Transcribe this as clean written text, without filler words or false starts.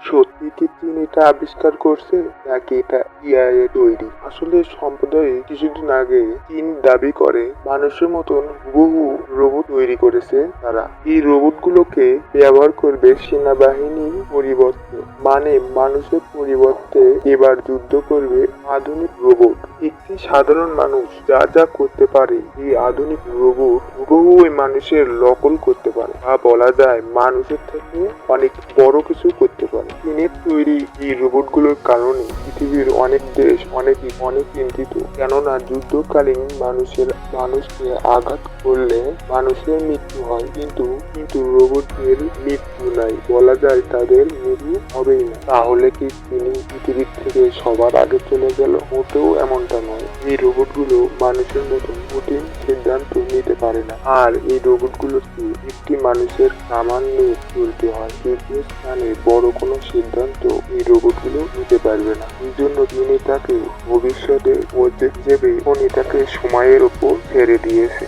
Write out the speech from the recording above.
সত্যি কি চীন এটা আবিষ্কার করছে নাকি এটা ইআই এর তৈরি? আসলে সম্প্রদায়ে কিছুদিন আগে চীন দাবি করে মানুষের মতন বহু রোবট তৈরি করেছে তারা। এই রোবটগুলোকে ব্যবহার করবে সেনাবাহিনীর পরিবর্তে, মানে মানুষের পরিবর্তে এবার যুদ্ধ করবে আধুনিক রোবট। একটি সাধারণ মানুষ যা যা করতে পারে এই আধুনিক রোবট হুবহু ওই মানুষের নকল করতে পারে, বা বলা যায় মানুষের থেকে অনেক বড় কিছু করতে পারে। চীনের তৈরি এই রোবটগুলোর কারণে পৃথিবীর অনেক দেশ অনেক চিন্তিত, কেননা যুদ্ধকালীন মানুষকে আঘাত করলে মানুষের মৃত্যু হয়, কিন্তু রোবটের মৃত্যু নাই, বলা যায় তাদের মৃত্যু হবেই না। তাহলে কি তিনি পৃথিবীর থেকে সবার আগে চলে গেল? মোটেও এমনটা নয়। এই রোবটগুলো মানুষের মতন কঠিন সিদ্ধান্ত নিতে পারে না, আর এই রোবটগুলোকে একটি মানুষের কামান নিয়ে চলতে হয়। যুদ্ধের স্থানে বড় কোনো সিদ্ধান্ত এই রোবটগুলো নিতে পারবে না। এই জন্য তিনি তাকে ভবিষ্যতে প্রজেক্ট হিসেবে তাকে সময়ের উপর ছেড়ে দিয়েছে।